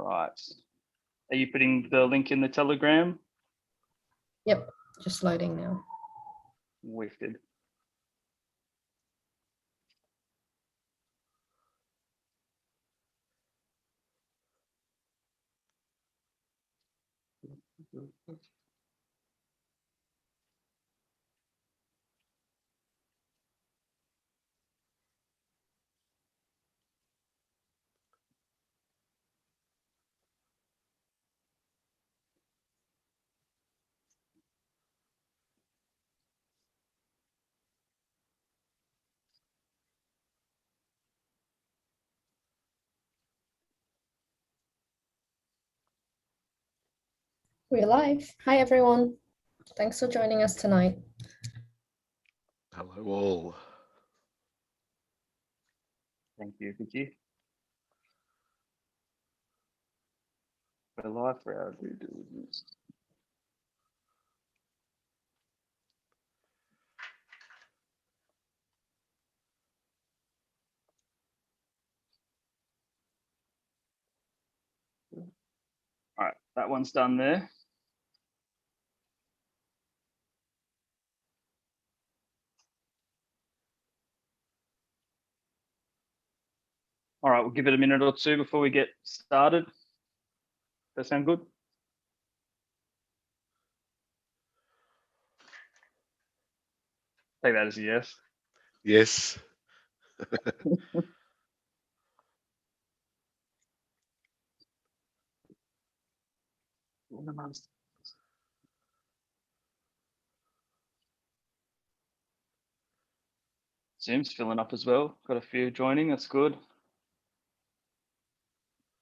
right. Are you putting the link in the Telegram? Yep, just loading now. Wicked. We're live. Hi, everyone. Thanks for joining us tonight. Hello all. Thank you, Vicky. We're live for our due diligence. All right, that one's done there. All right, we'll give it a minute or two before we get started. That sound good? Take that as a yes. Yes. Zoom's filling up as well. Got a few joining. That's good.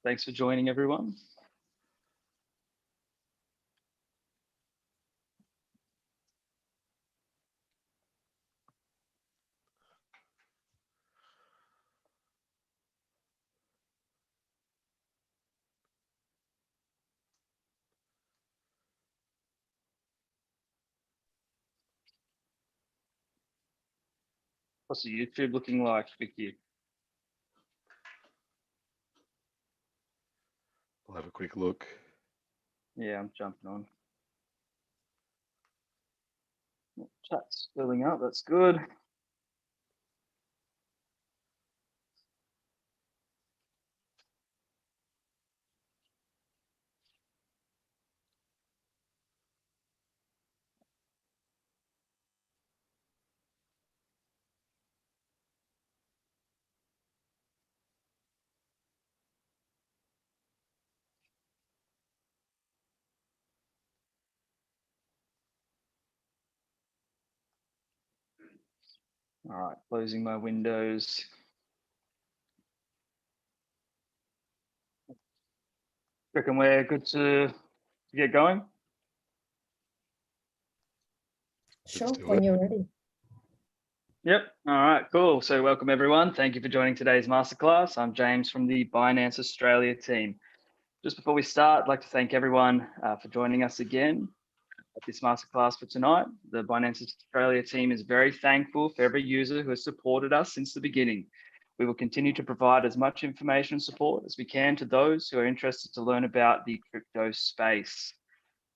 Thanks for joining, everyone. What's the YouTube looking like, Vicky? I'll have a quick look. Yeah, I'm jumping on. Chat's filling up. That's good. All right, closing my windows. Reckon we're good to get going? Sure, Let's do when it. you're ready. Yep. All right, cool. So welcome everyone. Thank you for joining today's masterclass. I'm James from the Binance Australia team. Just before we start, I'd like to thank everyone for joining us again at this masterclass for tonight. The Binance Australia team is very thankful for every user who has supported us since the beginning. We will continue to provide as much information and support as we can to those who are interested to learn about the crypto space.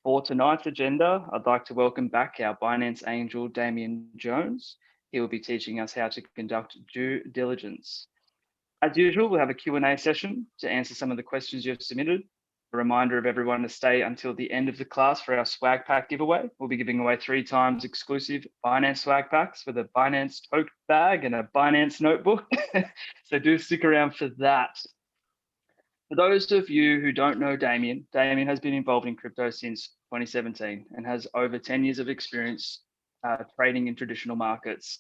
For tonight's agenda, I'd like to welcome back our Binance Angel Damien Jones. He will be teaching us how to conduct due diligence. As usual, we'll have a Q&A session to answer some of the questions you've submitted. A reminder of everyone to stay until the end of the class for our swag pack giveaway. We'll be giving away 3 times exclusive Binance swag packs with a Binance tote bag and a Binance notebook. So do stick around for that. For those of you who don't know Damien, Damien has been involved in crypto since 2017 and has over 10 years of experience trading in traditional markets.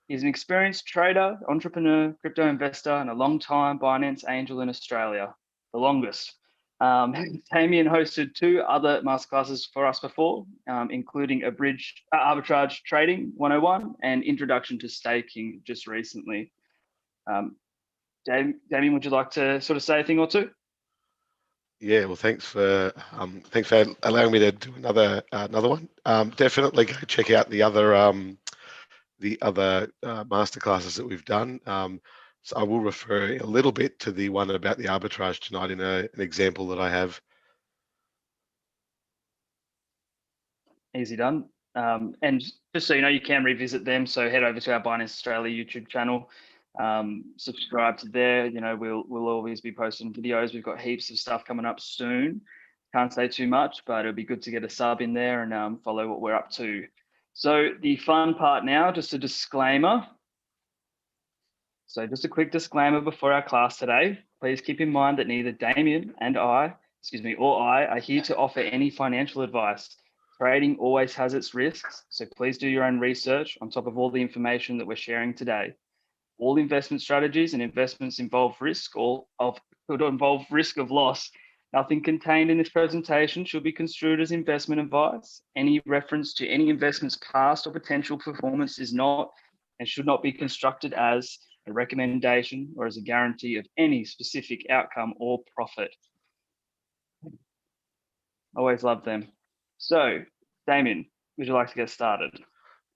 He's an experienced trader, entrepreneur, crypto investor, and a long-time Binance Angel in Australia, the longest. Damien hosted 2 other masterclasses for us before, including Arbitrage Trading 101 and Introduction to Staking just recently. Damien, would you like to sort of say a thing or two? Yeah, well, thanks for allowing me to do another one. Definitely go check out the other masterclasses that we've done. So I will refer a little bit to the one about the arbitrage tonight in an example that I have. Easy done. And just so you know, you can revisit them. So head over to our Binance Australia YouTube channel, subscribe to there. You know, we'll always be posting videos. We've got heaps of stuff coming up soon. Can't say too much, but it'll be good to get a sub in there and follow what we're up to. So the fun part now, just a disclaimer. So just a quick disclaimer before our class today. Please keep in mind that neither Damien and I, or I, are here to offer any financial advice. Trading always has its risks, so please do your own research on top of all the information that we're sharing today. All investment strategies and investments involve risk could involve risk of loss. Nothing contained in this presentation should be construed as investment advice. Any reference to any investment's past or potential performance is not and should not be construed as a recommendation or as a guarantee of any specific outcome or profit. Always love them. So, Damien, would you like to get started?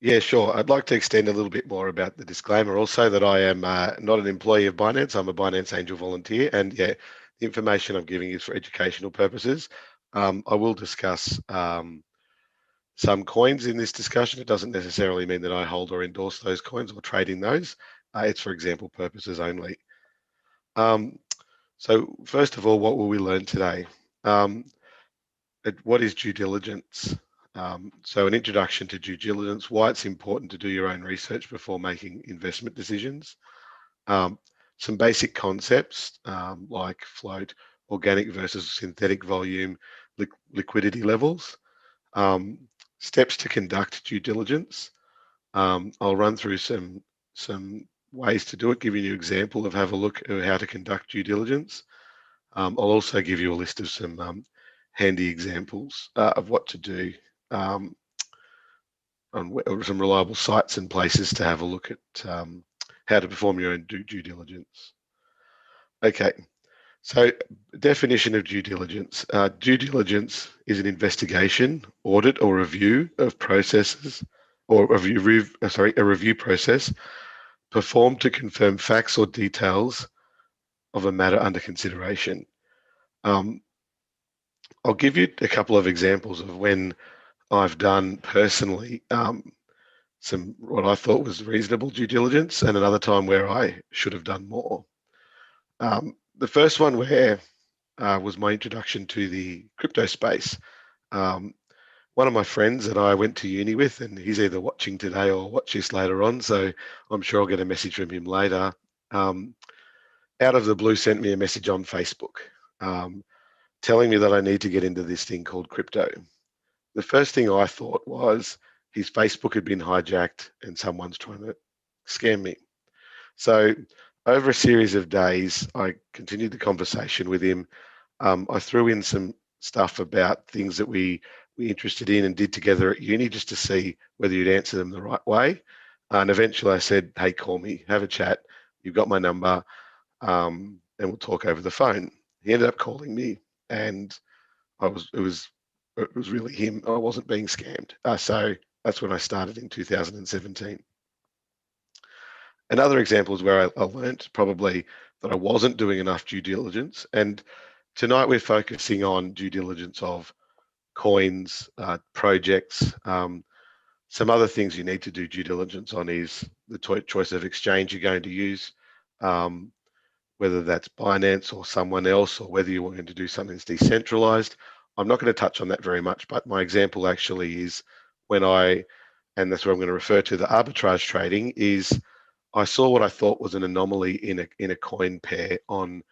Yeah, sure. I'd like to extend a little bit more about the disclaimer also that I am not an employee of Binance. I'm a Binance Angel volunteer. And yeah, the information I'm giving is for educational purposes. I will discuss some coins in this discussion. It doesn't necessarily mean that I hold or endorse those coins or trade in those. It's for example purposes only. So first of all, what will we learn today? What is due diligence? So an introduction to due diligence, why it's important to do your own research before making investment decisions. Some basic concepts like float, organic versus synthetic volume, liquidity levels. Steps to conduct due diligence. I'll run through some ways to do it, giving you an example of have a look at how to conduct due diligence. I'll also give you a list of some handy examples of what to do on some reliable sites and places to have a look at how to perform your own due diligence. Okay, so definition of due diligence. Due diligence is an investigation, audit, or review of processes, or a review process performed to confirm facts or details of a matter under consideration. I'll give you a couple of examples of when I've done personally some what I thought was reasonable due diligence, and another time where I should have done more. The first one where was my introduction to the crypto space. One of my friends that I went to uni with, and he's either watching today or watch this later on, so I'm sure I'll get a message from him later. Out of the blue, sent me a message on Facebook telling me that I need to get into this thing called crypto. The first thing I thought was his Facebook had been hijacked and someone's trying to scam me. So over a series of days, I continued the conversation with him. I threw in some stuff about things that we were interested in and did together at uni just to see whether you'd answer them the right way. And eventually I said, hey, call me, have a chat. You've got my number and we'll talk over the phone. He ended up calling me and it was really him. I wasn't being scammed. So that's when I started in 2017. Another example is where I learned probably that I wasn't doing enough due diligence. And tonight we're focusing on due diligence of coins, projects. Some other things you need to do due diligence on is the choice of exchange you're going to use, whether that's Binance or someone else, or whether you're wanting to do something that's decentralized. I'm not going to touch on that very much, but my example actually is when and that's what I'm going to refer to, the arbitrage trading, is I saw what I thought was an anomaly in a coin pair on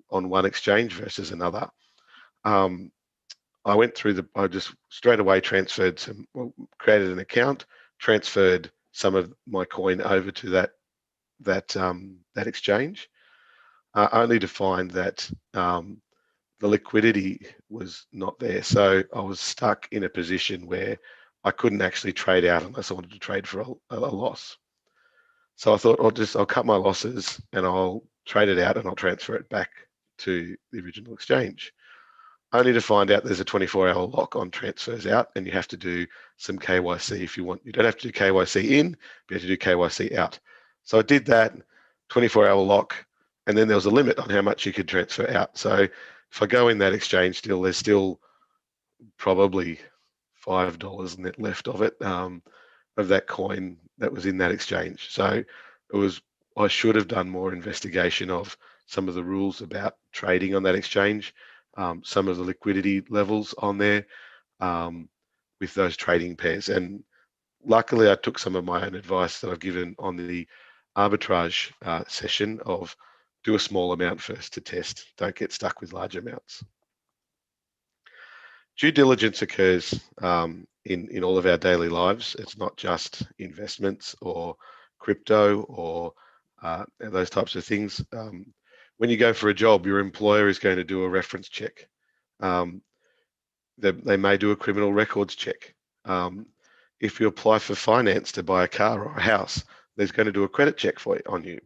one exchange versus another. I went through I just straight away transferred created an account, transferred some of my coin over to that exchange, only to find that the liquidity was not there. So I was stuck in a position where I couldn't actually trade out unless I wanted to trade for a loss. So I thought I'll cut my losses and I'll trade it out and I'll transfer it back to the original exchange. Only to find out there's a 24-hour lock on transfers out and you have to do some KYC if you want. You don't have to do KYC in, but you have to do KYC out. So I did that, 24-hour lock, and then there was a limit on how much you could transfer out. So if I go in that exchange still, there's still probably $5 net left of it, of that coin that was in that exchange. So I should have done more investigation of some of the rules about trading on that exchange, some of the liquidity levels on there, with those trading pairs. And luckily I took some of my own advice that I've given on the arbitrage session of do a small amount first to test. Don't get stuck with large amounts. Due diligence occurs in all of our daily lives. It's not just investments or crypto or those types of things. When you go for a job, your employer is going to do a reference check. They may do a criminal records check. If you apply for finance to buy a car or a house, there's going to do a credit check on you.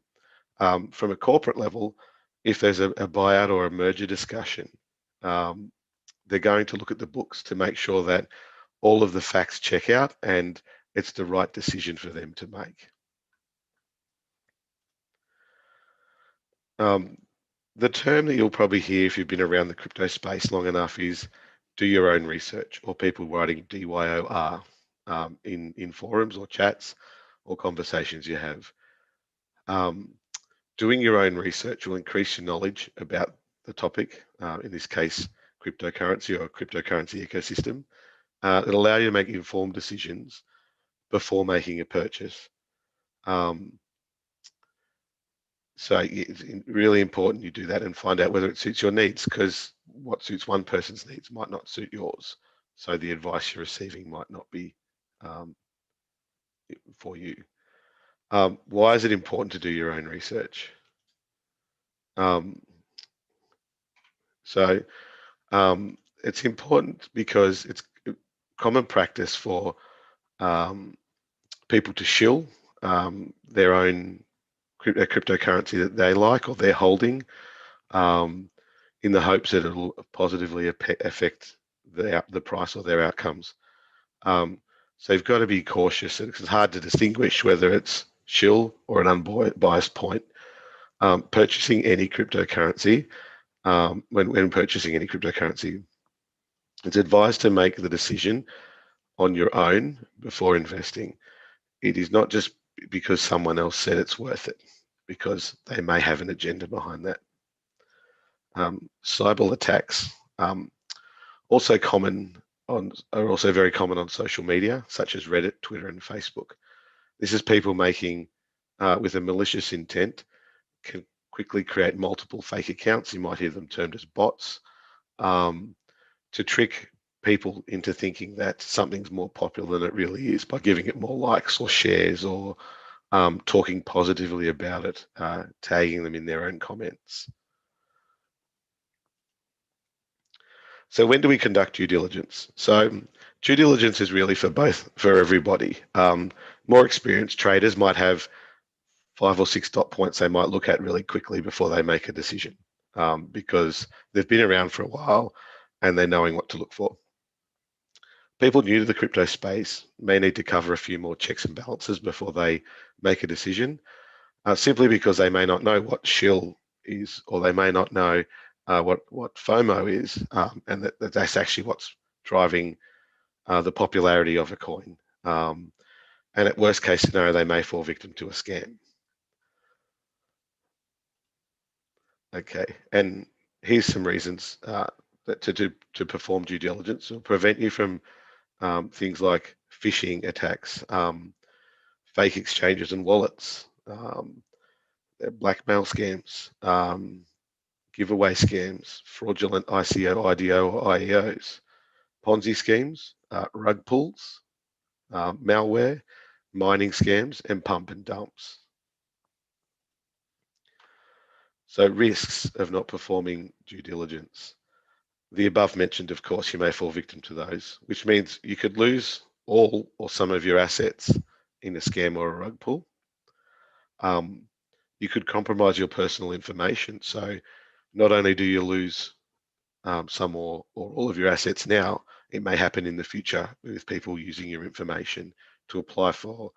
From a corporate level, if there's a buyout or a merger discussion, they're going to look at the books to make sure that all of the facts check out and it's the right decision for them to make. The term that you'll probably hear if you've been around the crypto space long enough is do your own research, or people writing DYOR in forums or chats or conversations you have. Doing your own research will increase your knowledge about the topic, in this case, cryptocurrency or cryptocurrency ecosystem. It'll allow you to make informed decisions before making a purchase. So it's really important you do that and find out whether it suits your needs, because what suits one person's needs might not suit yours. So the advice you're receiving might not be for you. Why is it important to do your own research? It's important because it's common practice for people to shill their own cryptocurrency that they like or they're holding, in the hopes that it'll positively affect the price or their outcomes. So you've got to be cautious. It's hard to distinguish whether it's shill or an unbiased point. Purchasing any cryptocurrency, when purchasing any cryptocurrency, it's advised to make the decision on your own before investing. It is not just because someone else said it's worth it, because they may have an agenda behind that. Cyber attacks are also very common on social media, such as Reddit, Twitter, and Facebook. This is people making, with a malicious intent, can quickly create multiple fake accounts. You might hear them termed as bots, to trick people into thinking that something's more popular than it really is by giving it more likes or shares, or talking positively about it, tagging them in their own comments. So when do we conduct due diligence? So due diligence is really for everybody. More experienced traders might have 5 or 6 dot points they might look at really quickly before they make a decision, because they've been around for a while and they're knowing what to look for. People new to the crypto space may need to cover a few more checks and balances before they make a decision, simply because they may not know what shill is, or they may not know what FOMO is, and that's actually what's driving the popularity of a coin. And at worst case scenario, they may fall victim to a scam. Okay, and here's some reasons to perform due diligence. It'll prevent you from things like phishing attacks, fake exchanges and wallets, blackmail scams, giveaway scams, fraudulent ICO, IDO, or IEOs, Ponzi schemes, rug pulls, malware, mining scams, and pump and dumps. So risks of not performing due diligence. The above mentioned, of course, you may fall victim to those, which means you could lose all or some of your assets in a scam or a rug pull. You could compromise your personal information. So not only do you lose some or all of your assets now, it may happen in the future with people using your information to apply for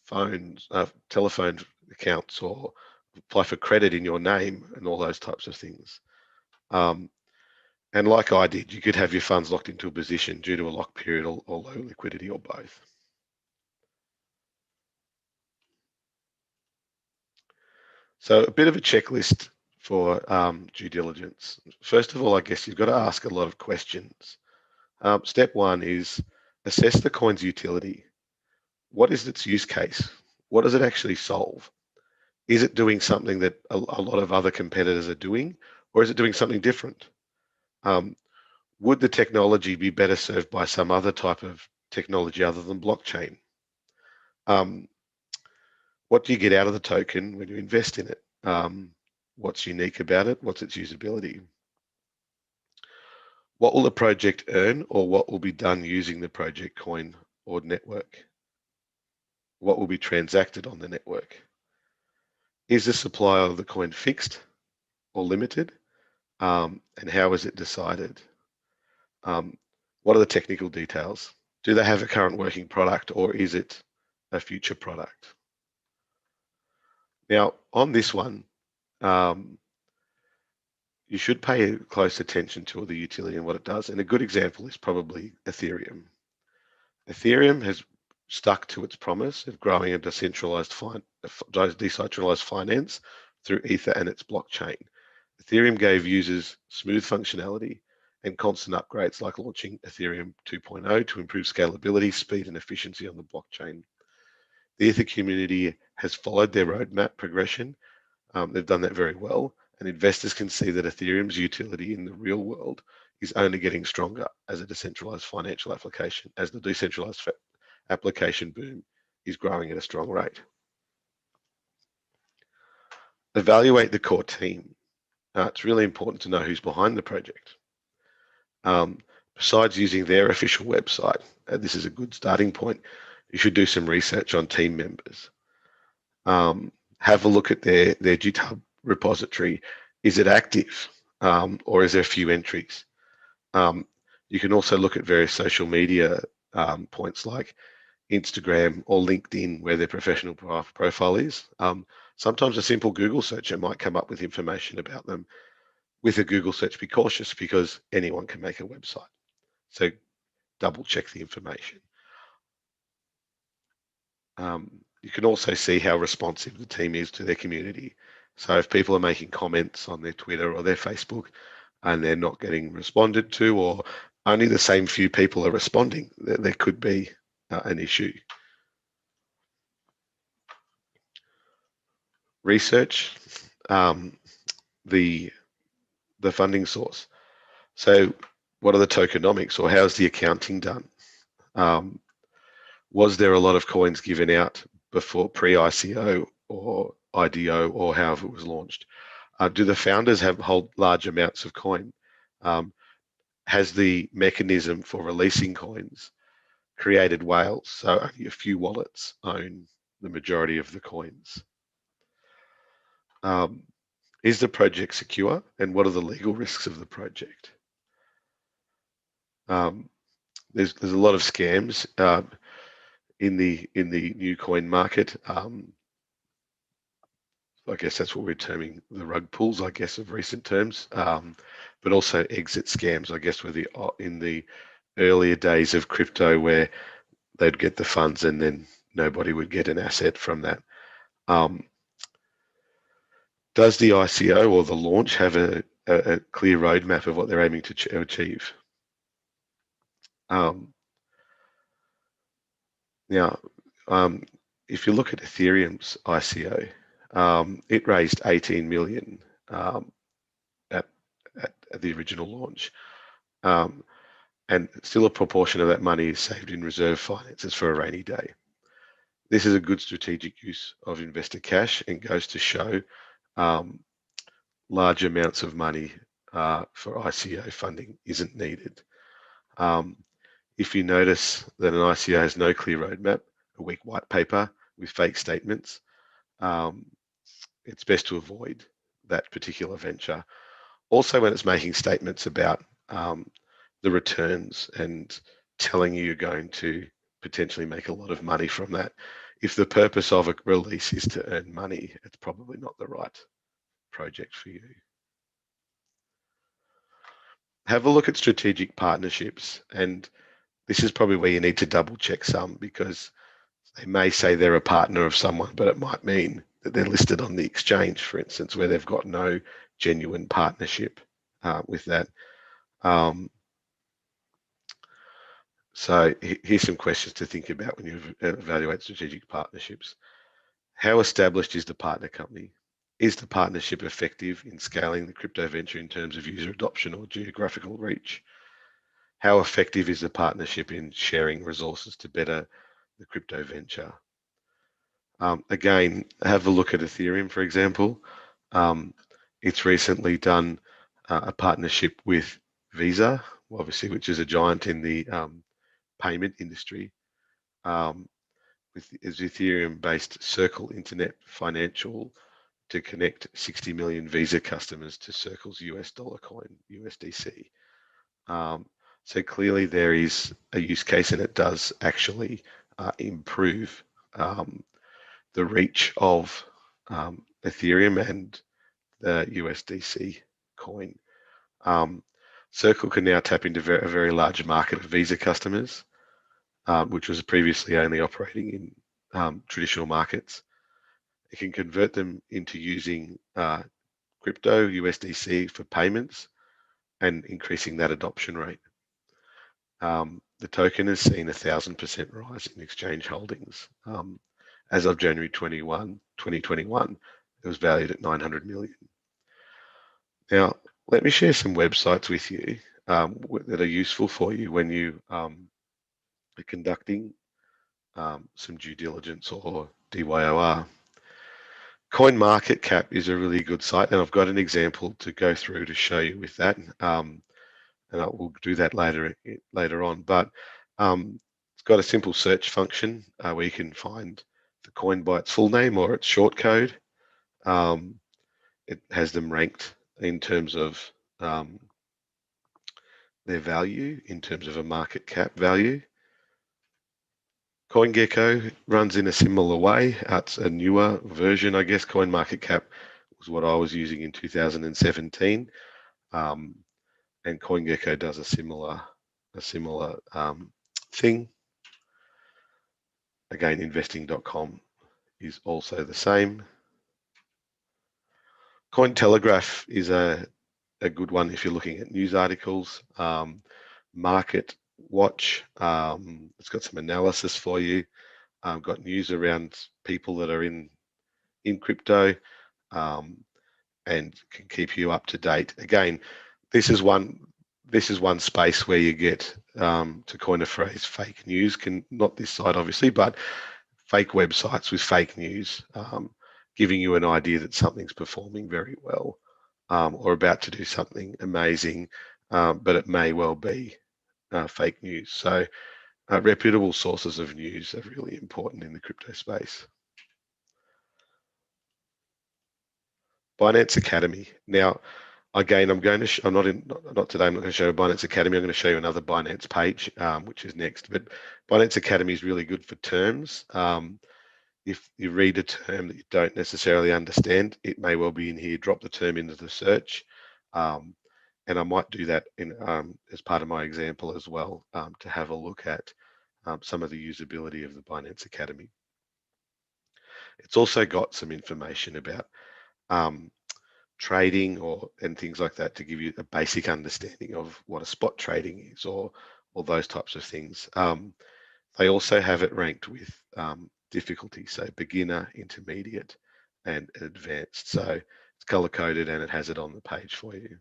phones, telephone accounts, or apply for credit in your name and all those types of things. And like I did, you could have your funds locked into a position due to a lock period or low liquidity or both. So a bit of a checklist for due diligence. First of all, I guess you've got to ask a lot of questions. Step one is assess the coin's utility. What is its use case? What does it actually solve? Is it doing something that a lot of other competitors are doing, or is it doing something different? Would the technology be better served by some other type of technology other than blockchain? What do you get out of the token when you invest in it? What's unique about it? What's its usability? What will the project earn, or what will be done using the project coin or network? What will be transacted on the network? Is the supply of the coin fixed or limited? And how is it decided? What are the technical details? Do they have a current working product, or is it a future product? Now, on this one, you should pay close attention to the utility and what it does. And a good example is probably Ethereum. Ethereum has stuck to its promise of growing a decentralized finance through Ether and its blockchain. Ethereum gave users smooth functionality and constant upgrades, like launching Ethereum 2.0 to improve scalability, speed, and efficiency on the blockchain. The Ether community has followed their roadmap progression. They've done that very well, and investors can see that Ethereum's utility in the real world is only getting stronger as a decentralized financial application, as the decentralized application boom is growing at a strong rate. Evaluate the core team. It's really important to know who's behind the project. Besides using their official website, this is a good starting point. You should do some research on team members. Have a look at their GitHub repository. Is it active, or is there a few entries? You can also look at various social media points like Instagram or LinkedIn, where their professional profile is. Sometimes a simple Google search might come up with information about them. With a Google search, be cautious, because anyone can make a website. So double check the information. You can also see how responsive the team is to their community. So if people are making comments on their Twitter or their Facebook and they're not getting responded to, or only the same few people are responding, there could be an issue. Research the funding source. So what are the tokenomics, or how's the accounting done? Was there a lot of coins given out before pre-ICO or IDO, or however it was launched? Do the founders hold large amounts of coin? Has the mechanism for releasing coins created whales, so only a few wallets own the majority of the coins? Is the project secure, and what are the legal risks of the project? There's a lot of scams in the new coin market. I guess that's what we're terming the rug pulls, I guess, of recent terms, but also exit scams, I guess, were in the earlier days of crypto, where they'd get the funds and then nobody would get an asset from that. Does the ICO or the launch have a clear roadmap of what they're aiming to achieve? Now, if you look at Ethereum's ICO, it raised 18 million at the original launch, and still a proportion of that money is saved in reserve finances for a rainy day. This is a good strategic use of investor cash, and goes to show large amounts of money for ICO funding isn't needed. If you notice that an ICO has no clear roadmap, a weak white paper with fake statements, it's best to avoid that particular venture. Also, when it's making statements about the returns and telling you you're going to potentially make a lot of money from that, if the purpose of a release is to earn money, it's probably not the right project for you. Have a look at strategic partnerships, and this is probably where you need to double check some, because they may say they're a partner of someone, but it might mean that they're listed on the exchange, for instance, where they've got no genuine partnership with that. So here's some questions to think about when you evaluate strategic partnerships. How established is the partner company? Is the partnership effective in scaling the crypto venture in terms of user adoption or geographical reach? How effective is the partnership in sharing resources to better the crypto venture? Again, have a look at Ethereum, for example. It's recently done a partnership with Visa, obviously, which is a giant in the payment industry, with Ethereum-based Circle Internet Financial to connect 60 million Visa customers to Circle's US dollar coin, USDC. So clearly there is a use case, and it does actually improve the reach of Ethereum and the USDC coin. Circle can now tap into a very large market of Visa customers, which was previously only operating in traditional markets. It can convert them into using crypto, USDC, for payments and increasing that adoption rate. The token has seen 1,000% rise in exchange holdings. As of January 2021, it was valued at 900 million. Now, let me share some websites with you that are useful for you when you are conducting some due diligence or DYOR. CoinMarketCap is a really good site, and I've got an example to go through to show you with that, and I will do that later on. But it's got a simple search function where you can find the coin by its full name or its short code. It has them ranked in terms of their value, in terms of a market cap value. CoinGecko runs in a similar way. It's a newer version, I guess. CoinMarketCap was what I was using in 2017, and CoinGecko does a similar thing. Again, investing.com is also the same. Cointelegraph is a good one if you're looking at news articles. Market Watch, it's got some analysis for you. Got news around people that are in crypto, and can keep you up to date. Again, this is one space where you get, to coin a phrase, fake news. Not this side obviously, but fake websites with fake news, giving you an idea that something's performing very well, or about to do something amazing, but it may well be fake news. So reputable sources of news are really important in the crypto space. Binance Academy. Now, again, not today. I'm not going to show you Binance Academy. I'm going to show you another Binance page, which is next. But Binance Academy is really good for terms. If you read a term that you don't necessarily understand, it may well be in here. Drop the term into the search, and I might do that in as part of my example as well, to have a look at some of the usability of the Binance Academy. It's also got some information about trading and things like that, to give you a basic understanding of what a spot trading is, or those types of things. They also have it ranked with difficulty, so beginner, intermediate, and advanced. So it's color coded and it has it on the page for you.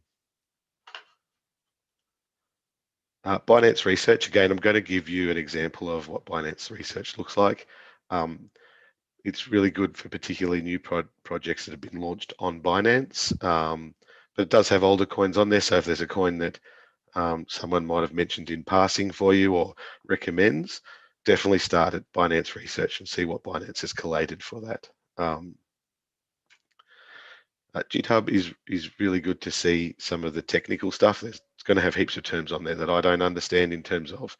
Binance Research, again, I'm going to give you an example of what Binance Research looks like. It's really good for particularly new projects that have been launched on Binance, but it does have older coins on there. So if there's a coin that someone might have mentioned in passing for you or recommends, definitely start at Binance Research and see what Binance has collated for that. GitHub is really good to see some of the technical stuff. It's going to have heaps of terms on there that I don't understand in terms of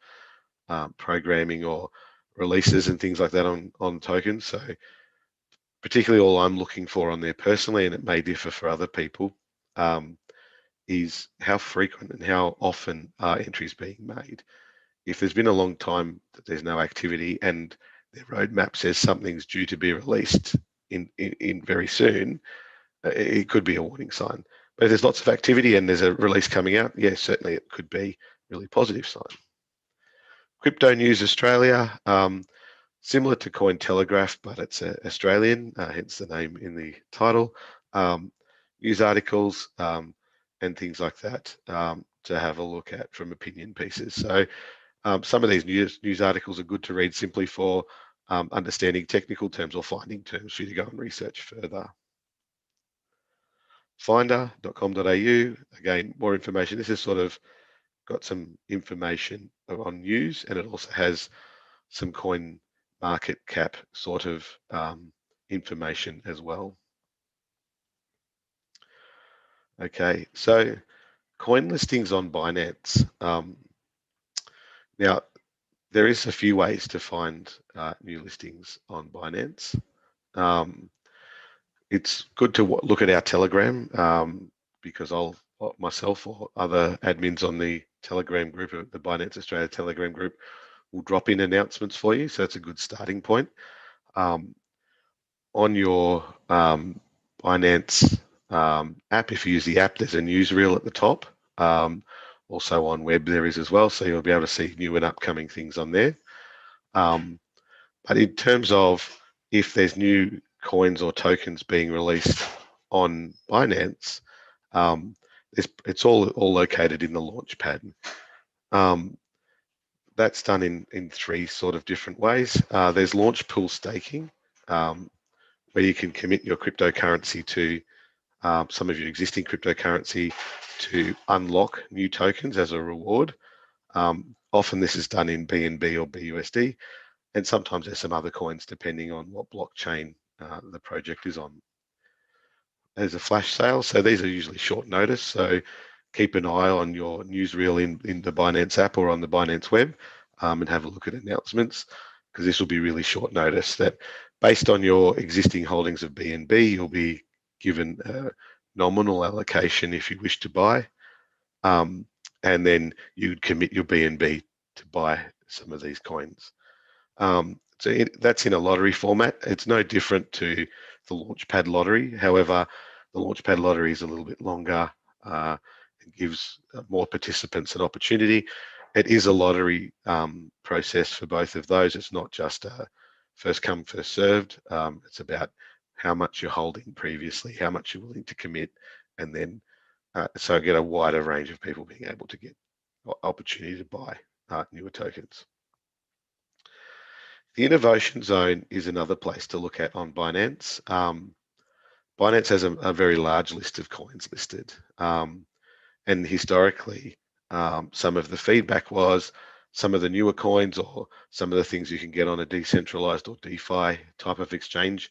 programming or releases and things like that on tokens. So particularly all I'm looking for on there personally, and it may differ for other people, is how frequent and how often are entries being made. If there's been a long time that there's no activity and their roadmap says something's due to be released in very soon, it could be a warning sign. But if there's lots of activity and there's a release coming out, yes, certainly it could be a really positive sign. Crypto News Australia, similar to Cointelegraph, but it's Australian, hence the name in the title. News articles and things like that to have a look at from opinion pieces. So some of these news articles are good to read simply for understanding technical terms or finding terms for you to go and research further. Finder.com.au, again, more information. This has sort of got some information on news, and it also has some coin market cap sort of information as well. Okay, so coin listings on Binance. Now, there is a few ways to find new listings on Binance. It's good to look at our Telegram because I'll myself or other admins on the Telegram group, the Binance Australia Telegram group, will drop in announcements for you. So that's a good starting point. On your Binance app, if you use the app, there's a newsreel at the top. Also on web there is as well, so you'll be able to see new and upcoming things on there. But in terms of if there's new coins or tokens being released on Binance, it's all located in the Launchpad. That's done in three sort of different ways. There's launch pool staking, where you can commit your cryptocurrency to some of your existing cryptocurrency to unlock new tokens as a reward. Often this is done in BNB or BUSD, and sometimes there's some other coins depending on what blockchain the project is on. There's a flash sale, so these are usually short notice, so keep an eye on your newsreel in the Binance app or on the Binance web and have a look at announcements, because this will be really short notice that based on your existing holdings of BNB, you'll be given a nominal allocation if you wish to buy, and then you'd commit your BNB to buy some of these coins. So that's in a lottery format. It's no different to the Launchpad lottery. However, the Launchpad lottery is a little bit longer. It gives more participants an opportunity. It is a lottery process for both of those. It's not just a first come, first served. It's about how much you're holding previously, how much you're willing to commit, and then so get a wider range of people being able to get opportunity to buy newer tokens. The innovation zone is another place to look at on Binance. Binance has a very large list of coins listed. And historically, some of the feedback was some of the newer coins or some of the things you can get on a decentralized or DeFi type of exchange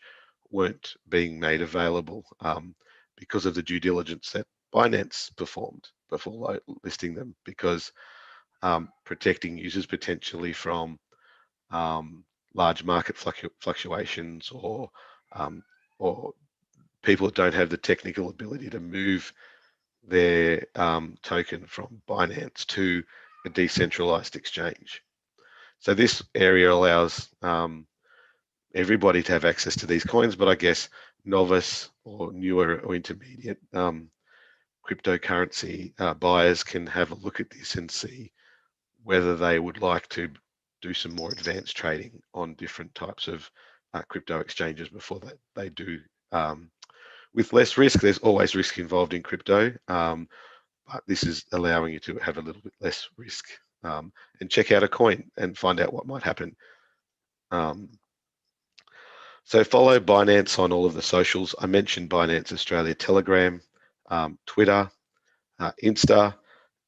weren't being made available because of the due diligence that Binance performed before listing them, because protecting users potentially from large market fluctuations or people that don't have the technical ability to move their token from Binance to a decentralized exchange. So this area allows everybody to have access to these coins, but I guess novice or newer or intermediate cryptocurrency buyers can have a look at this and see whether they would like to do some more advanced trading on different types of crypto exchanges before they do. With less risk, there's always risk involved in crypto, but this is allowing you to have a little bit less risk and check out a coin and find out what might happen. So follow Binance on all of the socials. I mentioned Binance Australia Telegram, Twitter, Insta,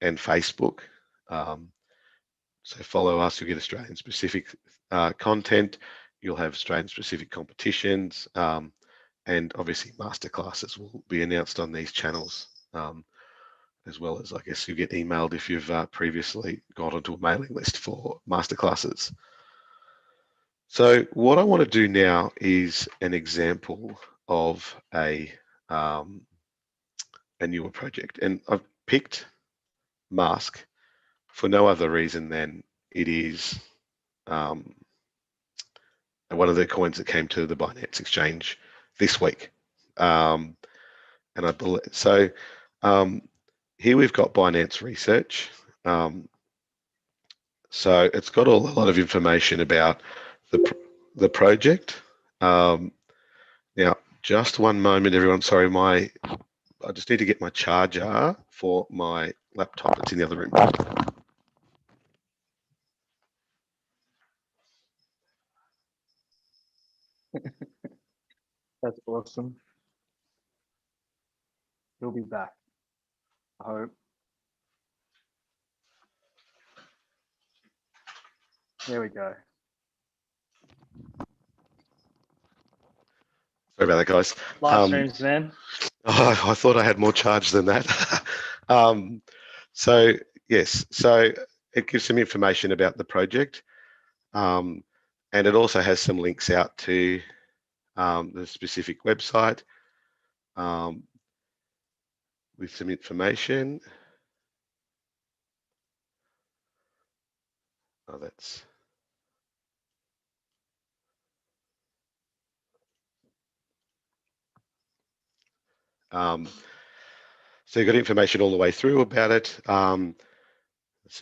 and Facebook. So follow us, you'll get Australian specific content. You'll have Australian specific competitions, and obviously masterclasses will be announced on these channels, as well as, I guess, you get emailed if you've previously got onto a mailing list for masterclasses. So what I want to do now is an example of a newer project, and I've picked Mask for no other reason than it is one of the coins that came to the Binance exchange this week. And I believe so. Here we've got Binance Research. So it's got a lot of information about the project. Now, just one moment, everyone. Sorry, I just need to get my charger for my laptop. It's in the other room. That's awesome. He'll be back, I hope. There we go. Sorry about that, guys. Live streams, man. Oh, I thought I had more charge than that. So yes, so it gives some information about the project, and it also has some links out to the specific website with some information. Oh, that's so you've got information all the way through about it. Some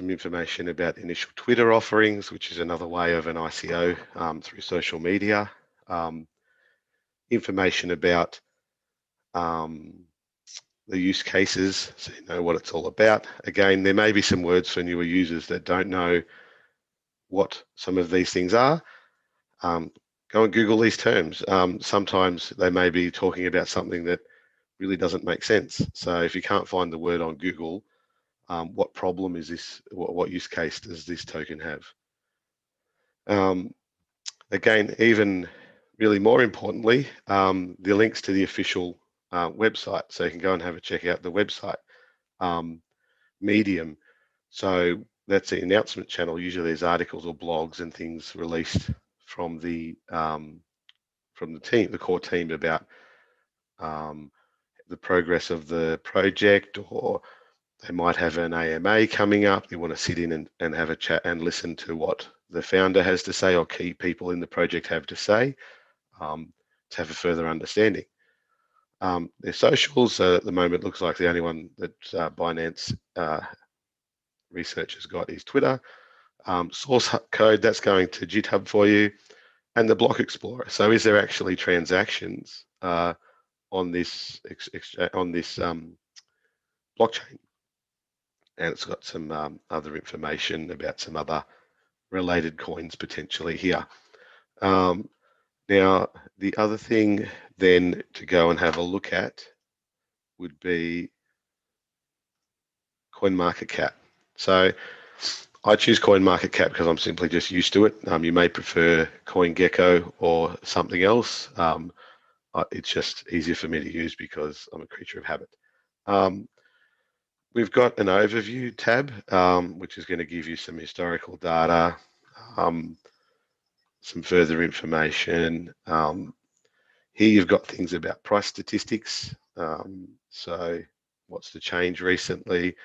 information about initial Twitter offerings, which is another way of an ICO through social media. Information about the use cases, so you know what it's all about. Again, there may be some words for newer users that don't know what some of these things are. Go and Google these terms. Sometimes they may be talking about something that really doesn't make sense. So if you can't find the word on Google, what problem is this? What use case does this token have? Again, even really more importantly, the links to the official website. So you can go and have a check out the website. Medium. So that's the announcement channel. Usually there's articles or blogs and things released from the team, the core team, about the progress of the project, or they might have an AMA coming up. You want to sit in and have a chat and listen to what the founder has to say or key people in the project have to say, to have a further understanding. Their socials at the moment looks like the only one that Binance Research has got is Twitter. Source code, that's going to GitHub for you, and the block explorer. So is there actually transactions on this blockchain? And it's got some other information about some other related coins potentially here. Now, the other thing then to go and have a look at would be CoinMarketCap. So I choose CoinMarketCap because I'm simply just used to it. You may prefer CoinGecko or something else. It's just easier for me to use because I'm a creature of habit. We've got an overview tab, which is going to give you some historical data, some further information. Here you've got things about price statistics. So what's the change recently?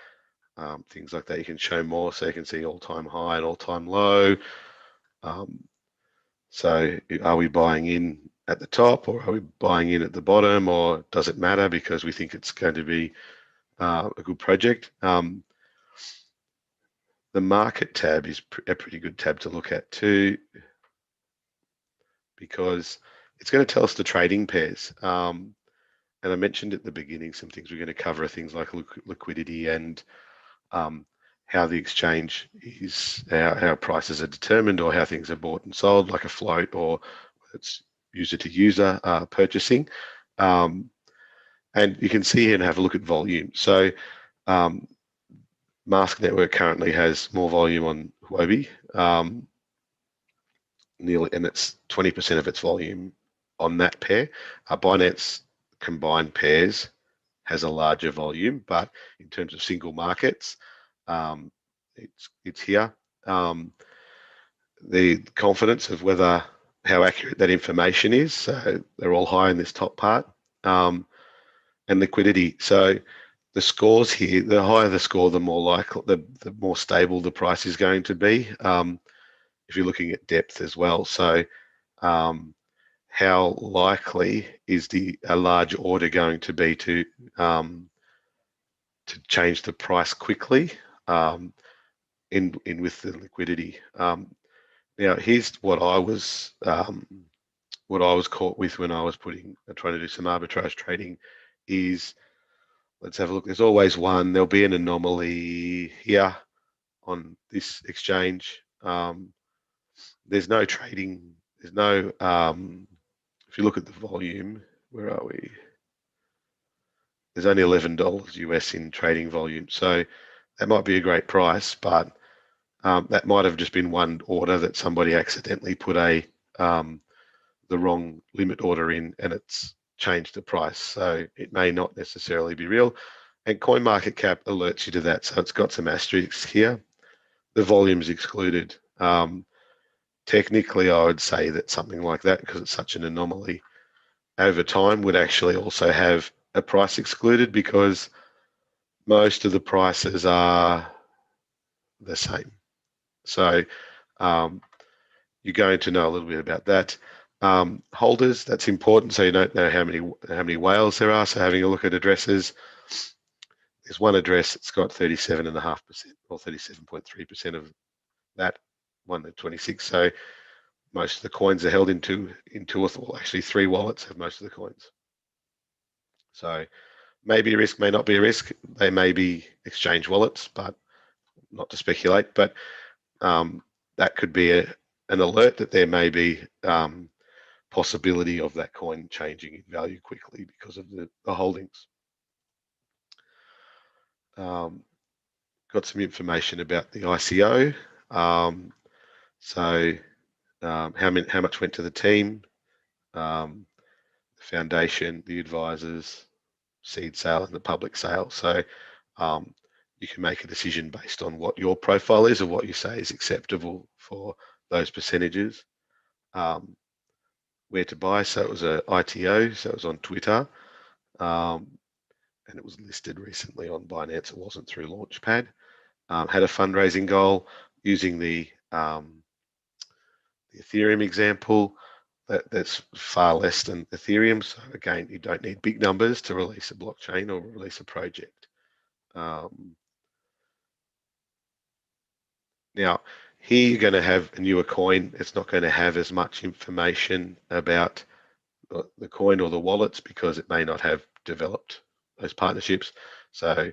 Things like that. You can show more, so you can see all-time high and all-time low. So are we buying in at the top, or are we buying in at the bottom, or does it matter because we think it's going to be a good project? The market tab is a pretty good tab to look at too, because it's going to tell us the trading pairs. And I mentioned at the beginning some things we're going to cover are things like liquidity and how the exchange is, how prices are determined, or how things are bought and sold, like a float, or it's user to user purchasing. And you can see here and have a look at volume. So Mask Network currently has more volume on Huobi, nearly, and it's 20% of its volume on that pair. Binance combined pairs has a larger volume, but in terms of single markets, it's here. The confidence of whether how accurate that information is. So they're all high in this top part. And liquidity. So the scores here, the higher the score, the more likely, the more stable the price is going to be. If you're looking at depth as well. So how likely is a large order going to be to change the price quickly in with the liquidity. Now here's what I was caught with when I was trying to do some arbitrage trading is, let's have a look. There's always one. There'll be an anomaly here on this exchange. There's no trading. There's no. If you look at the volume, where are we? There's only $11 US in trading volume. So that might be a great price, but that might have just been one order that somebody accidentally put the wrong limit order in, and it's changed the price. So it may not necessarily be real. And CoinMarketCap alerts you to that. So it's got some asterisks here. The volume's excluded. Technically, I would say that something like that, because it's such an anomaly, over time would actually also have a price excluded, because most of the prices are the same. So you're going to know a little bit about that. Holders, that's important, so you don't know how many whales there are. So having a look at addresses, there's one address that's got 37.5% or 37.3% of that, one at 26. So most of the coins are held in two, well, actually 3 wallets have most of the coins. So maybe a risk, may not be a risk. They may be exchange wallets, but not to speculate. But that could be an alert that there may be possibility of that coin changing in value quickly because of the holdings. Got some information about the ICO. So how much went to the team, the foundation, the advisors, seed sale, and the public sale. So you can make a decision based on what your profile is or what you say is acceptable for those percentages. Where to buy, so it was a ITO, so it was on Twitter, and it was listed recently on Binance. It wasn't through Launchpad. Had a fundraising goal using the Ethereum example. That's far less than Ethereum. So again, you don't need big numbers to release a blockchain or release a project. Now, here you're going to have a newer coin. It's not going to have as much information about the coin or the wallets because it may not have developed those partnerships. So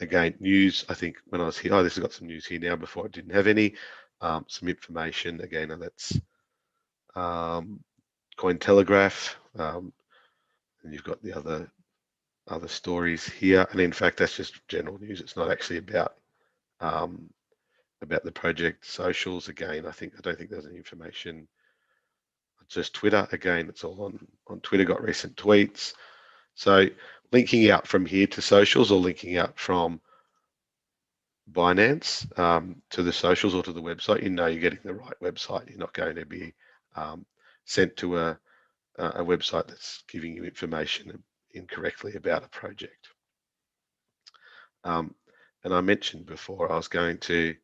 again, news, I think when I was here, this has got some news here now before it didn't have any. Some information, again, and that's Cointelegraph. And you've got the other stories here. And in fact, that's just general news. It's not actually about the project socials. Again, I don't think there's any information. It's just Twitter. Again, it's all on Twitter, got recent tweets. So linking out from here to socials or linking out from Binance to the socials or to the website, you're getting the right website. You're not going to be sent to a website that's giving you information incorrectly about a project. And I mentioned before I was going to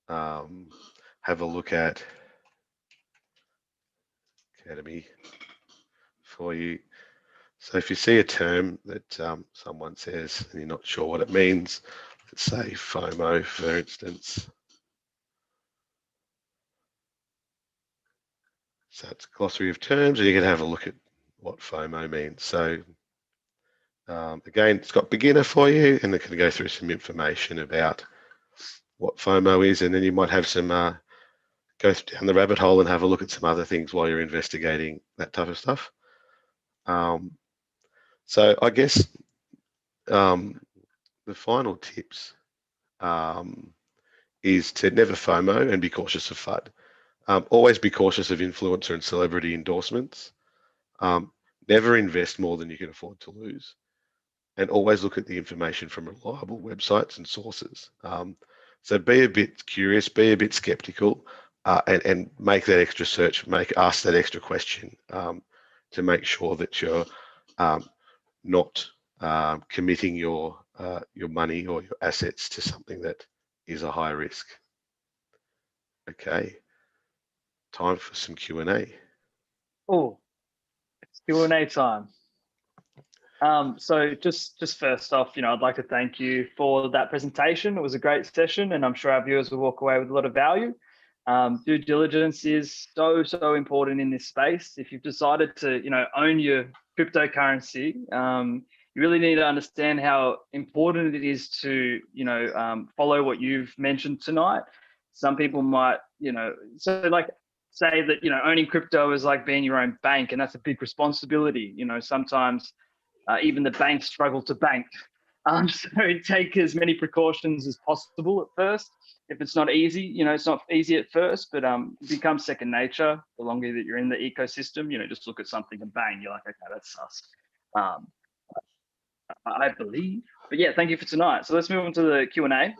have a look at Academy for you. So if you see a term that someone says and you're not sure what it means, let's say FOMO, for instance. So it's a glossary of terms, and you can have a look at what FOMO means. So again, it's got beginner for you, and it can go through some information about what FOMO is, and then you might have some go down the rabbit hole and have a look at some other things while you're investigating that type of stuff. So I guess the final tips is to never FOMO and be cautious of FUD. Always be cautious of influencer and celebrity endorsements. Never invest more than you can afford to lose. And always look at the information from reliable websites and sources. So be a bit curious, be a bit skeptical, and make that extra search, ask that extra question to make sure that you're not committing your money or your assets to something that is a high risk. Okay, time for some Q&A. Oh, it's Q&A time. So just first off, I'd like to thank you for that presentation. It was a great session, and I'm sure our viewers will walk away with a lot of value. Due diligence is so important in this space. If you've decided to, own your cryptocurrency, you really need to understand how important it is to, follow what you've mentioned tonight. Some people might, say that, owning crypto is like being your own bank, and that's a big responsibility. Sometimes even the banks struggle to bank. So take as many precautions as possible at first. If it's not easy, it's not easy at first, but it becomes second nature the longer that you're in the ecosystem. Just look at something and bang, you're like, okay, that's sus. I believe. But yeah, thank you for tonight. So let's move on to the Q&A.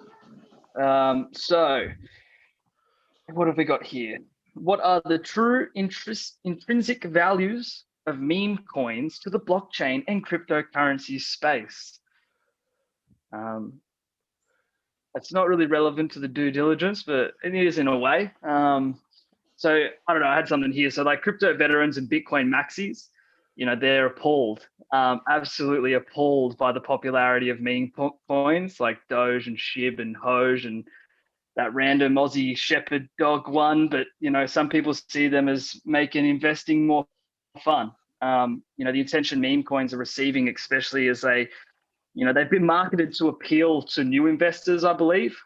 So what have we got here? What are the true intrinsic values of meme coins to the blockchain and cryptocurrency space? It's not really relevant to the due diligence, but it is in a way. So I don't know, I had something here. So like crypto veterans and Bitcoin maxis, they're appalled, absolutely appalled by the popularity of meme coins like Doge and Shib and Hoj and that random Aussie shepherd dog one. But, some people see them as making investing more fun. The attention meme coins are receiving, especially as they've been marketed to appeal to new investors, I believe.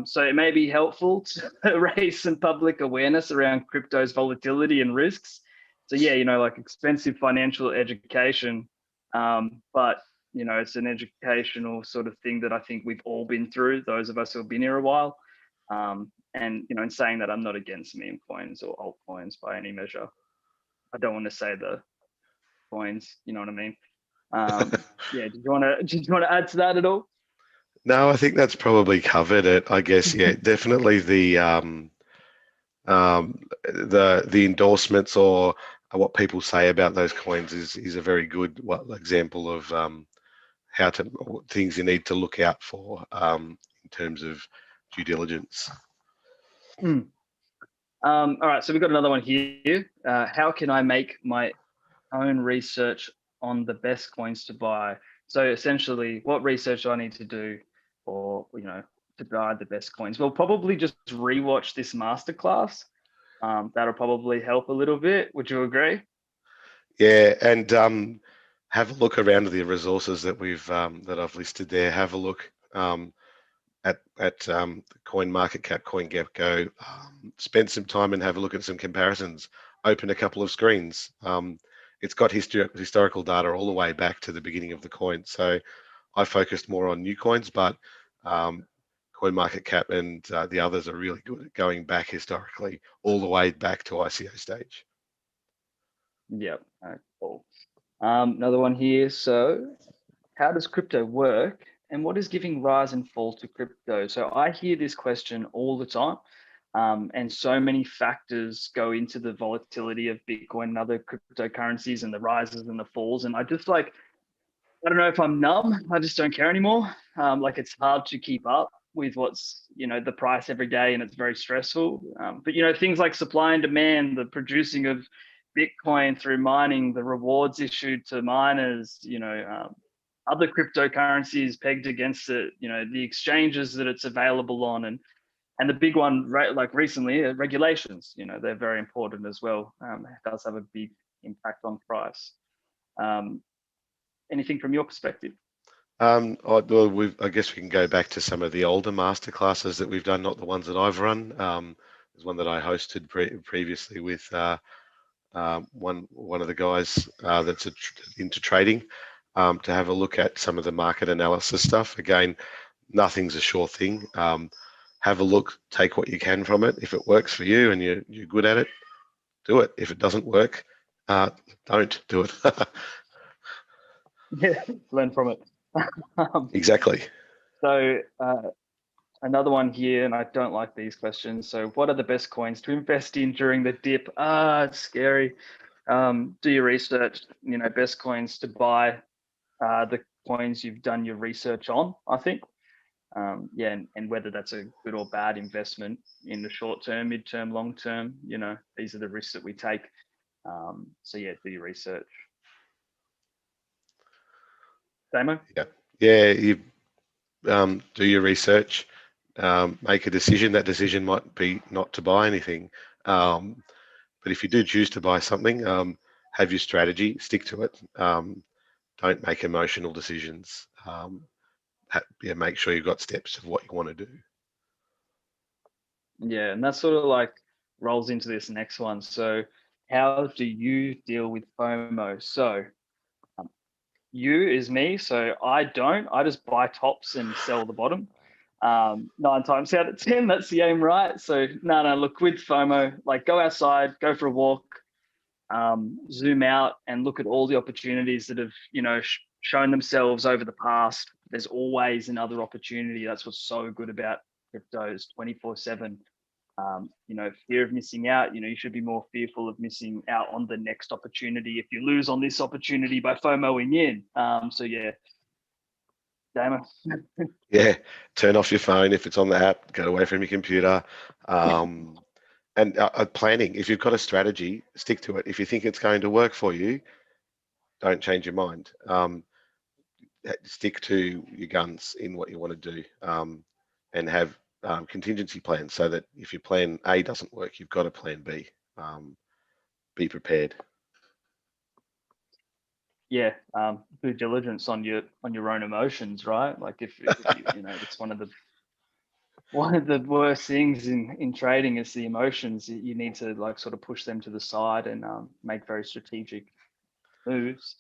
So it may be helpful to raise some public awareness around crypto's volatility and risks. So yeah, like expensive financial education, but it's an educational sort of thing that I think we've all been through, those of us who have been here a while. And in saying that, I'm not against meme coins or altcoins by any measure. I don't want to say the coins, you know what I mean? Yeah, did you want to add to that at all? No, I think that's probably covered it. I guess, yeah, definitely the endorsements or what people say about those coins is a very good example of things you need to look out for in terms of due diligence. All right, so we've got another one here. How can I make my own research on the best coins to buy? So essentially, what research do I need to do or, to buy the best coins? Well, probably just rewatch this masterclass. That'll probably help a little bit. Would you agree? Yeah, and have a look around the resources that that I've listed there. Have a look at CoinMarketCap, CoinGecko. Spend some time and have a look at some comparisons. Open a couple of screens. It's got historical data all the way back to the beginning of the coin. So I focused more on new coins, but CoinMarketCap and the others are really good at going back historically, all the way back to ICO stage. Yep. Cool. Another one here. So how does crypto work and what is giving rise and fall to crypto? So I hear this question all the time. And so many factors go into the volatility of Bitcoin and other cryptocurrencies and the rises and the falls. And I just I don't know if I'm numb. I just don't care anymore. It's hard to keep up with what's, the price every day, and it's very stressful. But, things like supply and demand, the producing of Bitcoin through mining, the rewards issued to miners, other cryptocurrencies pegged against it, the exchanges that it's available on, and the big one, like recently, regulations, they're very important as well. It does have a big impact on price. Anything from your perspective? I guess we can go back to some of the older masterclasses that we've done, not the ones that I've run. There's one that I hosted previously with one of the guys that's into trading, to have a look at some of the market analysis stuff. Again, nothing's a sure thing. Have a look, take what you can from it. If it works for you and you're good at it, do it. If it doesn't work, don't do it. Yeah, learn from it. Exactly. So Another one here, and I don't like these questions. So what are the best coins to invest in during the dip? It's scary. Do your research, best coins to buy, the coins you've done your research on, I think. Yeah, and whether that's a good or bad investment in the short term, mid-term, long term, these are the risks that we take. So yeah, do your research. Damo? Yeah, you do your research, make a decision. That decision might be not to buy anything. But if you do choose to buy something, have your strategy, stick to it. Don't make emotional decisions. Make sure you've got steps of what you want to do. Yeah, and that sort of like rolls into this next one. So how do you deal with FOMO? So you is me. So I just buy tops and sell the bottom. 9 times out of 10, that's the aim, right? So no, look, with FOMO, like go outside, go for a walk, zoom out and look at all the opportunities that have, shown themselves over the past. There's always another opportunity. That's what's so good about cryptos 24/7. Fear of missing out, you should be more fearful of missing out on the next opportunity if you lose on this opportunity by FOMOing in. So yeah, Damon. Yeah, turn off your phone if it's on the app, get away from your computer. And planning, if you've got a strategy, stick to it. If you think it's going to work for you, don't change your mind. Stick to your guns in what you want to do, and have contingency plans so that if your plan A doesn't work, you've got a plan B. Be prepared. Yeah, due diligence on your own emotions, right? Like if it's one of the worst things in trading is the emotions. You need to like sort of push them to the side and make very strategic moves.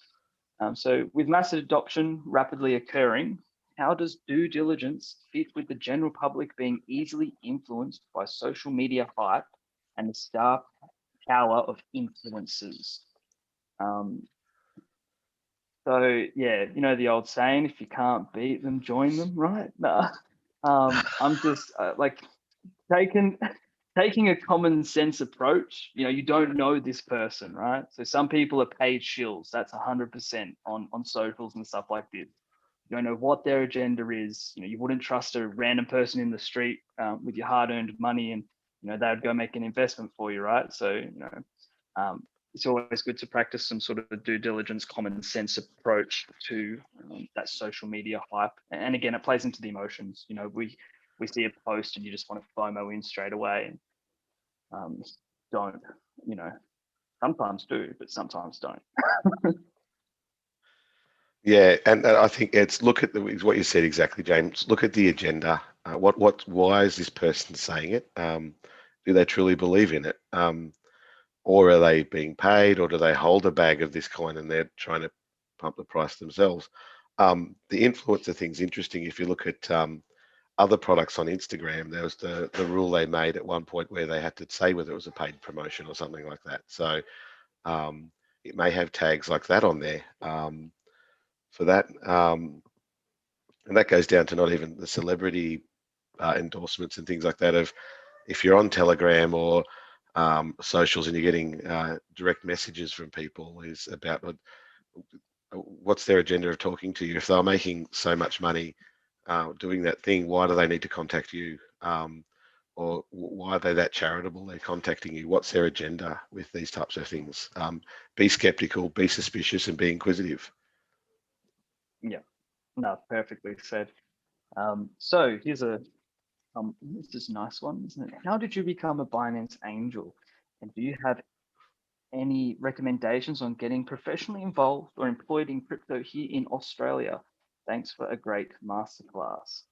So with mass adoption rapidly occurring, how does due diligence fit with the general public being easily influenced by social media hype and the star power of influencers? So yeah, the old saying, if you can't beat them, join them, right? Nah. I'm just like taking a common sense approach. You don't know this person, right? So some people are paid shills. That's 100% on socials and stuff like this. You don't know what their agenda is. You wouldn't trust a random person in the street with your hard-earned money, and they would go make an investment for you, right? So it's always good to practice some sort of due diligence, common sense approach to that social media hype. And again, it plays into the emotions. We see a post and you just want to FOMO in straight away. Don't, sometimes do, but sometimes don't. Yeah, and I think it's look at what you said exactly, James. Look at the agenda. Why is this person saying it? Do they truly believe in it? Or are they being paid, or do they hold a bag of this coin and they're trying to pump the price themselves? The influencer thing's interesting. If you look at other products on Instagram, there was the rule they made at one point where they had to say whether it was a paid promotion or something like that. So it may have tags like that on there for that. And that goes down to not even the celebrity endorsements and things like that. If you're on Telegram or socials and you're getting direct messages from people, is about what's their agenda of talking to you. If they're making so much money doing that thing, why do they need to contact you? Or why are they that charitable? They're contacting you. What's their agenda with these types of things? Be skeptical, be suspicious, and be inquisitive. Yeah, no, perfectly said. So here's this is a nice one, isn't it? How did you become a Binance Angel? And do you have any recommendations on getting professionally involved or employed in crypto here in Australia? Thanks for a great masterclass.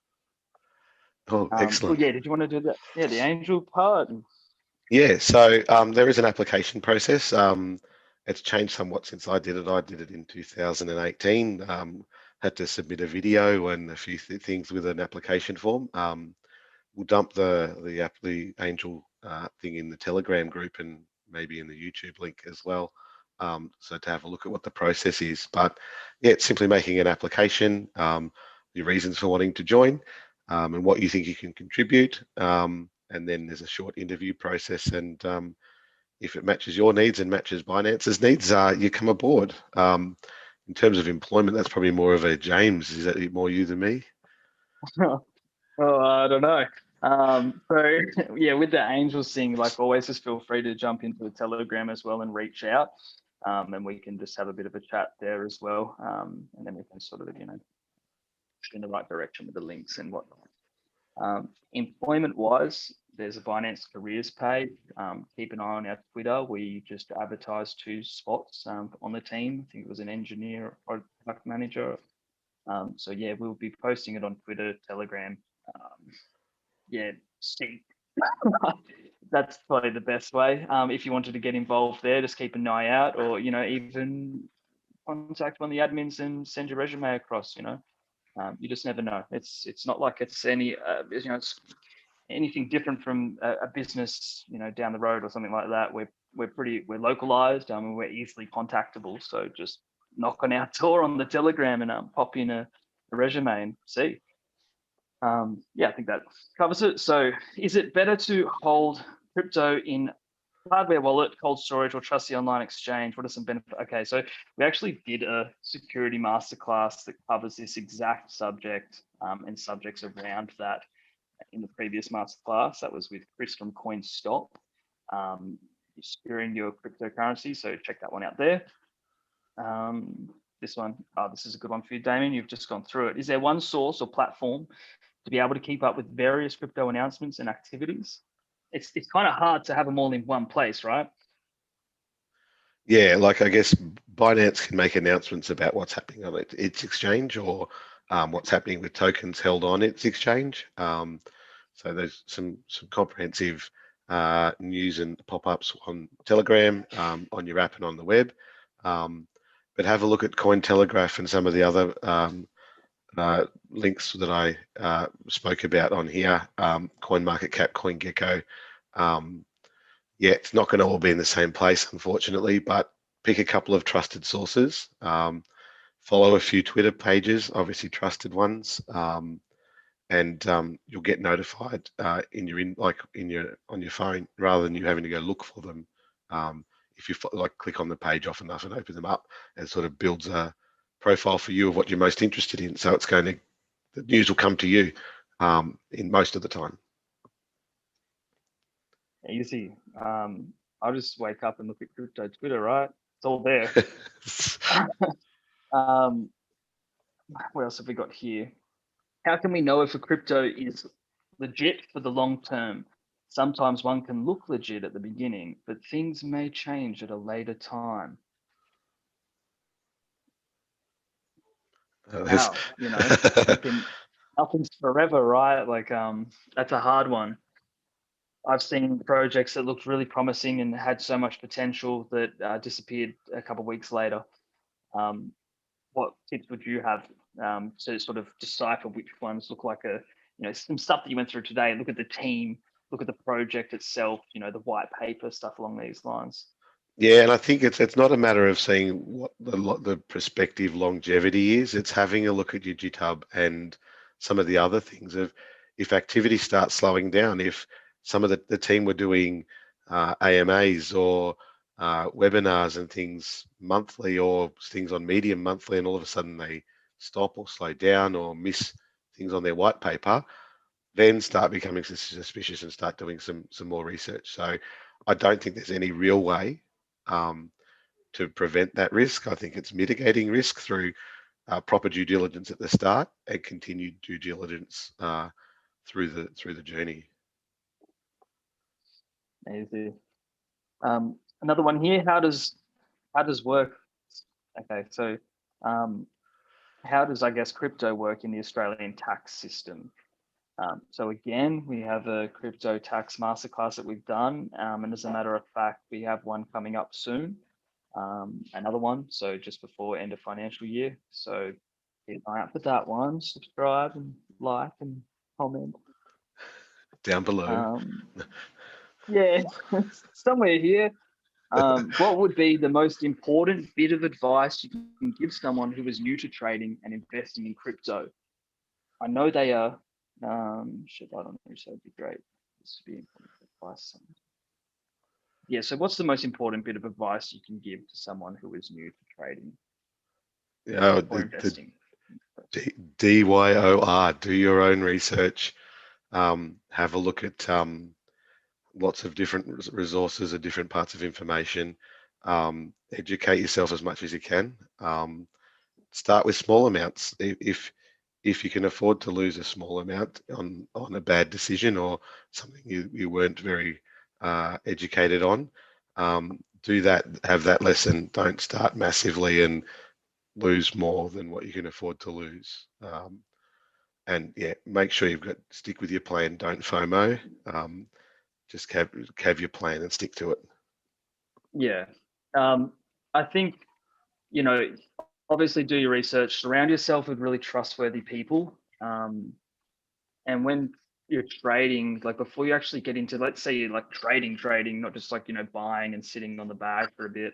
Oh, excellent. Yeah, did you want to do that? Yeah, the angel part. Yeah, so there is an application process. It's changed somewhat since I did it. I did it in 2018. Had to submit a video and a few things with an application form. We'll dump the Angel thing in the Telegram group and maybe in the YouTube link as well. So to have a look at what the process is. But yeah, it's simply making an application, your reasons for wanting to join. and what you think you can contribute. And then there's a short interview process, and if it matches your needs and matches Binance's needs, you come aboard. In terms of employment, that's probably more of a James. Is that more you than me? Well, I don't know. So yeah, with the Angels thing, like always, just feel free to jump into the Telegram as well and reach out, and we can just have a bit of a chat there as well, and then we can sort of in the right direction with the links and whatnot. Employment-wise, there's a Binance careers page. Keep an eye on our Twitter. We just advertised 2 spots on the team. I think it was an engineer or product manager. So yeah, we'll be posting it on Twitter, Telegram. Yeah, see. That's probably the best way. If you wanted to get involved there, just keep an eye out, or even contact one of the admins and send your resume across. You just never know. It's not like it's any it's anything different from a business down the road or something like that. We're localized. We're easily contactable. So just knock on our door on the Telegram and pop in a resume and see. Yeah, I think that covers it. So is it better to hold crypto in hardware wallet, cold storage, or trust the online exchange? What are some benefits? Okay, so we actually did a security masterclass that covers this exact subject and subjects around that in the previous masterclass. That was with Chris from CoinStop, securing your cryptocurrency. So check that one out there. This one, this is a good one for you, Damien. You've just gone through it. Is there one source or platform to be able to keep up with various crypto announcements and activities? It's kind of hard to have them all in one place, right? Yeah, like I guess Binance can make announcements about what's happening on its exchange, or what's happening with tokens held on its exchange. So there's some comprehensive news and pop-ups on Telegram, on your app and on the web. But have a look at Cointelegraph and some of the other links that I spoke about on here, CoinMarketCap, CoinGecko. Yeah, it's not going to all be in the same place, unfortunately, but pick a couple of trusted sources. Follow a few Twitter pages, obviously trusted ones, and you'll get notified on your phone, rather than you having to go look for them. If you click on the page often enough and open them up, it sort of builds a profile for you of what you're most interested in. So the news will come to you in most of the time. Easy. I'll just wake up and look at crypto Twitter, right? It's all there. What else have we got here? How can we know if a crypto is legit for the long term? Sometimes one can look legit at the beginning, but things may change at a later time. Wow, nothing's forever, right? Like, that's a hard one. I've seen projects that looked really promising and had so much potential that disappeared a couple of weeks later. What tips would you have to sort of decipher which ones look like some stuff that you went through today? Look at the team, look at the project itself, the white paper, stuff along these lines. Yeah, and I think it's not a matter of seeing what the prospective longevity is. It's having a look at your GitHub and some of the other things of if activity starts slowing down, if some of the team were doing AMAs or webinars and things monthly, or things on Medium monthly, and all of a sudden they stop or slow down or miss things on their white paper, then start becoming suspicious and start doing some more research. So I don't think there's any real way to prevent that risk. I think it's mitigating risk through proper due diligence at the start and continued due diligence through the journey. Easy. Another one here. How does work? Okay, so how does, I guess, crypto work in the Australian tax system? So again, we have a crypto tax masterclass that we've done, and as a matter of fact, we have one coming up soon, another one, so just before end of financial year. So keep an eye out for that one. Subscribe and like and comment Down below. Yeah, somewhere here. What would be the most important bit of advice you can give someone who is new to trading and investing in crypto? I know they are Shed light on research would be great. This would be important advice. Yeah, so what's the most important bit of advice you can give to someone who is new to trading Yeah, or investing? DYOR, do your own research. Have a look at lots of different resources and different parts of information. Educate yourself as much as you can. Start with small amounts. If you can afford to lose a small amount on a bad decision or something you weren't very educated on, do that. Have that lesson. Don't start massively and lose more than what you can afford to lose. And yeah, make sure stick with your plan. Don't FOMO. Just have your plan and stick to it. Yeah, I think, you know, obviously do your research, surround yourself with really trustworthy people. And when you're trading, like before you actually get into, let's say you're like trading, not just like, buying and sitting on the bag for a bit,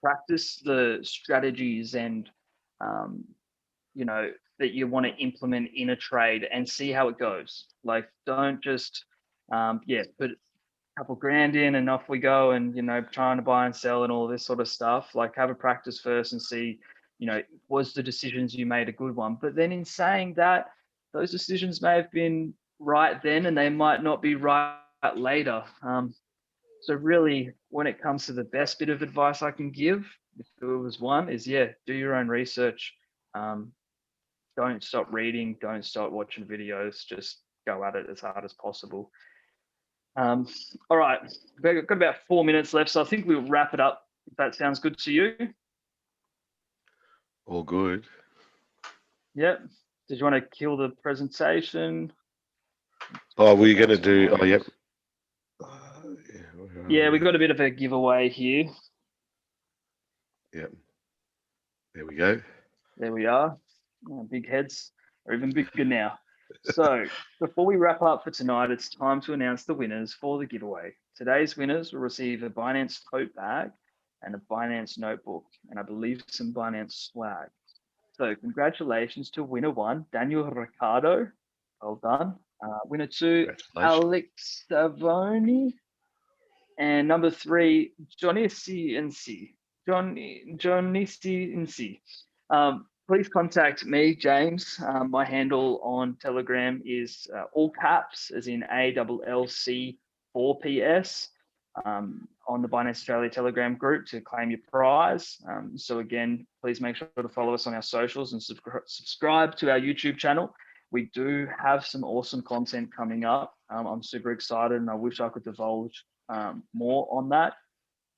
practice the strategies and, that you want to implement in a trade and see how it goes. Like, don't just, put couple grand in and off we go and trying to buy and sell and all this sort of stuff. Like, have a practice first and see, was the decisions you made a good one? But then in saying that, those decisions may have been right then and they might not be right later. So really, when it comes to the best bit of advice I can give, if there was one, is do your own research. Don't stop reading, don't stop watching videos, just go at it as hard as possible. All right, we've got about 4 minutes left, so I think we'll wrap it up if that sounds good to you. All good. Yep. Did you want to kill the presentation? Oh, we're going to do, oh, yep. Yeah, we've got a bit of a giveaway here. Yep. There we go. There we are. Big heads are even bigger now. So before we wrap up for tonight, it's time to announce the winners for the giveaway. Today's winners will receive a Binance tote bag and a Binance notebook, and I believe some Binance swag. So congratulations to winner 1, Daniel Ricardo. Well done. Winner 2, Alex Savoni. And number 3, Johnny CNC. Johnny CNC. Please contact me, James. My handle on Telegram is all caps, as in ALLC4PS, on the Binance Australia Telegram group to claim your prize. So again, please make sure to follow us on our socials and subscribe to our YouTube channel. We do have some awesome content coming up. I'm super excited and I wish I could divulge more on that,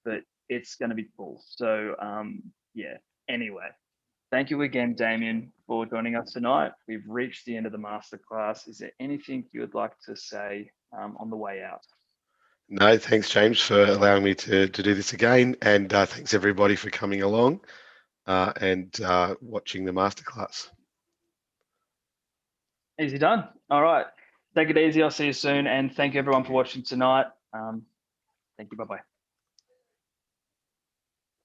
but it's going to be cool. So anyway. Thank you again, Damien, for joining us tonight. We've reached the end of the masterclass. Is there anything you would like to say on the way out? No, thanks, James, for allowing me to do this again. And thanks, everybody, for coming along and watching the masterclass. Easy done. All right. Take it easy. I'll see you soon. And thank you, everyone, for watching tonight. Thank you. Bye-bye.